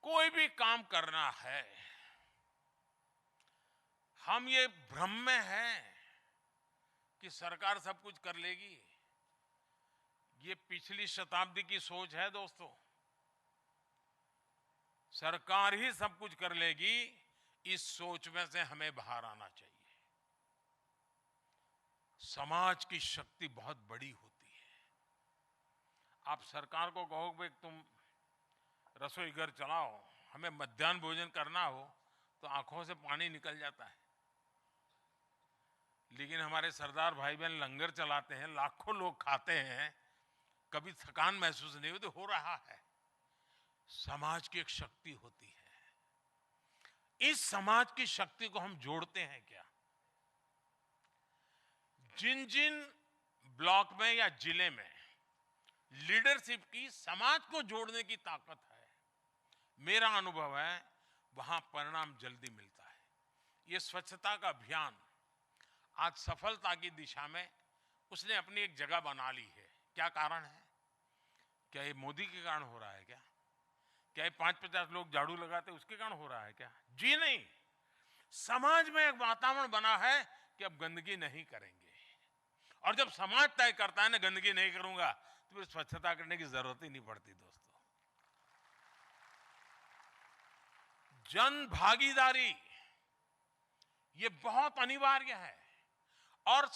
कोई भी काम करना है, हम ये भ्रम में हैं कि सरकार सब कुछ कर लेगी। ये पिछली शताब्दी की सोच है दोस्तों। सरकार ही सब कुछ कर लेगी, इस सोच में से हमें बाहर आना चाहिए। समाज की शक्ति बहुत बड़ी होती है। आप सरकार को कहोगे तुम रसोई घर चलाओ, हमें मध्याह्न भोजन करना हो, तो आंखों से पानी निकल जाता है। लेकिन हमारे सरदार भाई बहन लंगर चलाते हैं, लाखों लोग खाते हैं, कभी थकान महसूस नहीं होती। हो रहा है। समाज की एक शक्ति होती है। इस समाज की शक्ति को हम जोड़ते हैं क्या? जिन जिन ब्लॉक में या जिले में लीडरशिप की समाज को जोड़ने की ताकत है, मेरा अनुभव है वहां परिणाम जल्दी मिलता है। ये स्वच्छता का अभियान आज सफलता की दिशा में उसने अपनी एक जगह बना ली है। क्या कारण है? क्या ये मोदी के कारण हो रहा है क्या? क्या ये 5-50 लोग झाड़ू लगाते उसके कारण हो रहा है क्या? जी नहीं। समाज में एक वातावरण बना है कि अब गंदगी नहीं करेंगे, और जब समाज तय करता है ना गंदगी नहीं करूंगा, तो फिर स्वच्छता करने की जरूरत ही नहीं पड़ती दोस्तों। जन भागीदारी ये बहुत अनिवार्य है। और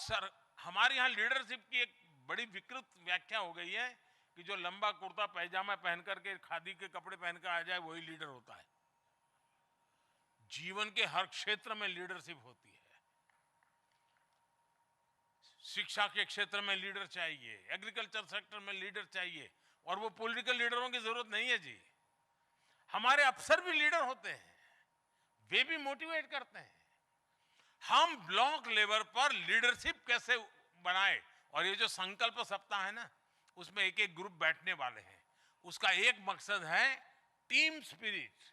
हमारे यहां लीडरशिप की एक बड़ी विकृत व्याख्या हो गई है कि जो लंबा कुर्ता पैजामा पहन करके खादी के कपड़े पहनकर आ जाए वही लीडर होता है। जीवन के हर क्षेत्र में लीडरशिप होती है। शिक्षा के क्षेत्र में लीडर चाहिए, एग्रीकल्चर सेक्टर में लीडर चाहिए, और वो पॉलिटिकल लीडरों की जरूरत नहीं है जी। हमारे अफसर भी लीडर होते हैं, वे भी मोटिवेट करते हैं। हम ब्लॉक लेवल पर लीडरशिप कैसे बनाए, और ये जो संकल्प सप्ताह है ना, उसमें एक एक ग्रुप बैठने वाले हैं। उसका एक मकसद है टीम स्पिरिट।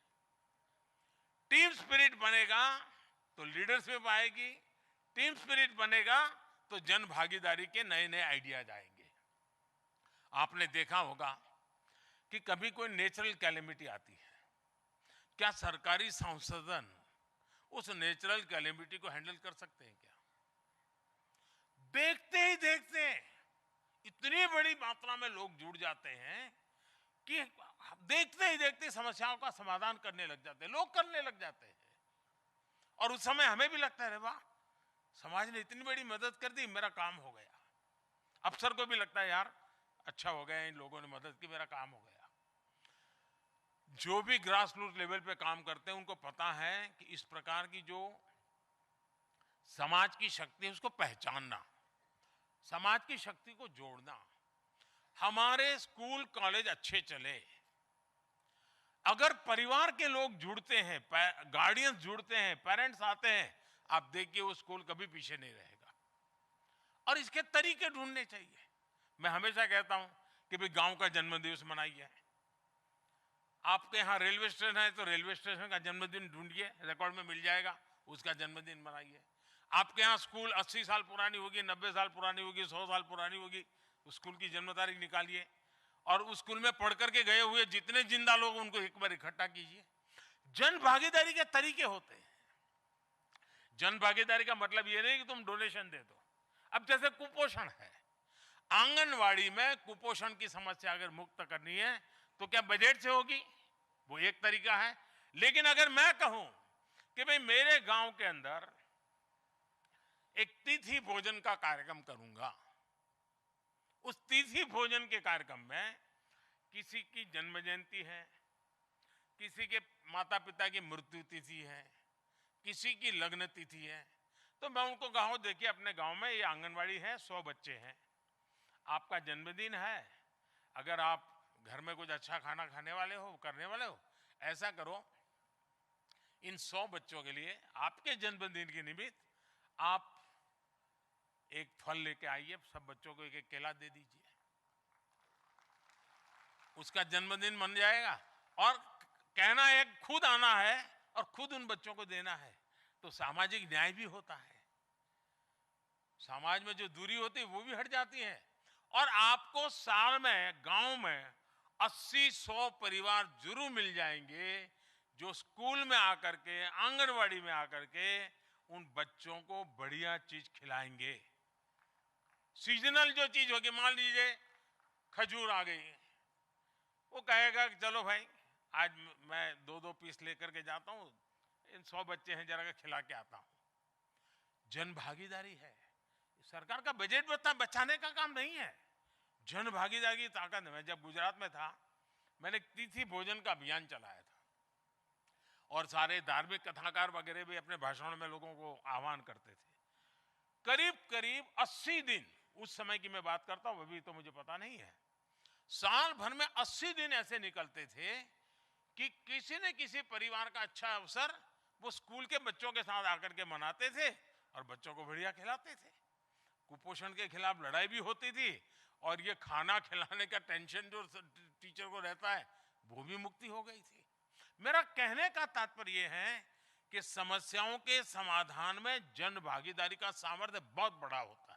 टीम स्पिरिट बनेगा तो लीडरशिप आएगी, टीम स्पिरिट बनेगा तो जन भागीदारी के नए नए आइडियाज आएंगे। आपने देखा होगा कि कभी कोई नेचुरल कैलेमिटी आती है, क्या सरकारी संसाधन उस नेचुरल कैलेमिटी को हैंडल कर सकते हैं क्या? देखते ही देखते इतनी बड़ी मात्रा में लोग जुड़ जाते हैं कि देखते ही देखते समस्याओं का समाधान करने लग जाते हैं, लोग करने लग जाते हैं। और उस समय हमें भी लगता है वाह, समाज ने इतनी बड़ी मदद कर दी, मेरा काम हो गया। अफसर को भी लगता है यार अच्छा हो गया, इन लोगों ने मदद की, मेरा काम हो गया। जो भी ग्रास रूट लेवल पे काम करते हैं उनको पता है कि इस प्रकार की जो समाज की शक्ति है उसको पहचानना, समाज की शक्ति को जोड़ना। हमारे स्कूल कॉलेज अच्छे चले अगर परिवार के लोग जुड़ते हैं, गार्डियंस जुड़ते हैं, पेरेंट्स आते हैं, आप देखिए वो स्कूल कभी पीछे नहीं रहेगा। और इसके तरीके ढूंढने चाहिए। मैं हमेशा कहता हूं कि भाई गांव का जन्मदिवस मनाइए। आपके यहाँ रेलवे स्टेशन है तो रेलवे स्टेशन का जन्मदिन ढूंढिए, रिकॉर्ड में मिल जाएगा, उसका जन्मदिन मनाइए। आपके यहाँ स्कूल 80 साल पुरानी होगी, 90 साल पुरानी होगी, 100 साल पुरानी होगी, स्कूल की जन्म तारीख निकालिए और उस स्कूल में पढ़ करके गए हुए जितने जिंदा लोग उनको एक बार इकट्ठा कीजिए। जन भागीदारी के तरीके होते हैं। जन भागीदारी का मतलब ये नहीं कि तुम डोनेशन दे दो। अब जैसे कुपोषण है, आंगनवाड़ी में कुपोषण की समस्या अगर मुक्त करनी है तो क्या बजट से होगी? वो एक तरीका है। लेकिन अगर मैं कहूं कि भाई मेरे गांव के अंदर एक तिथि भोजन का कार्यक्रम करूंगा, उस तिथि भोजन के कार्यक्रम में किसी की जन्म जयंती है, किसी के माता पिता की मृत्यु तिथि है, किसी की लग्न तिथि है, तो मैं उनको गांव देखिए, अपने गांव में ये आंगनवाड़ी है, 100 बच्चे हैं, आपका जन्मदिन है, अगर आप घर में कुछ अच्छा खाना खाने वाले हो, करने वाले हो, ऐसा करो इन 100 बच्चों के लिए आपके जन्मदिन के निमित्त आप एक फल लेके आइए, सब बच्चों को एक एक केला दे दीजिए, उसका जन्मदिन बन जाएगा। और कहना है खुद आना है और खुद उन बच्चों को देना है, तो सामाजिक न्याय भी होता है। समाज में जो दूरी होती है वो भी हट जाती है। और आपको साल में गांव में 80-100 परिवार जरूर मिल जाएंगे जो स्कूल में आकर के, आंगनवाड़ी में आकर के उन बच्चों को बढ़िया चीज खिलाएंगे। सीजनल जो चीज होगी, मान लीजिए खजूर आ गई, वो कहेगा कि चलो भाई आज मैं 2-2 पीस लेकर के जाता हूं, इन 100 बच्चे हैं जरा खिला के आता हूं। जन भागीदारी है, सरकार का बजट बचाने का काम नहीं है, जन भागीदारी की ताकत है। मैं जब गुजरात में था, मैंने तिथि भोजन का अभियान चलाया था और सारे धार्मिक कथाकार वगैरह भी अपने भाषणों में लोगों को आह्वान करते थे। करीब करीब 80 दिन, उस समय की मैं बात करता हूं, अभी तो मुझे पता नहीं है, साल भर में 80 दिन ऐसे निकलते थे कि किसी न किसी परिवार का अच्छा अवसर वो स्कूल के बच्चों के साथ आकर के मनाते थे और बच्चों को बढ़िया खिलाते थे। कुपोषण के खिलाफ लड़ाई भी होती थी और ये खाना खिलाने का टेंशन जो टीचर को रहता है वो भी मुक्ति हो गई थी। मेरा कहने का तात्पर्य यह है कि समस्याओं के समाधान में जन भागीदारी का सामर्थ्य बहुत बड़ा होता है।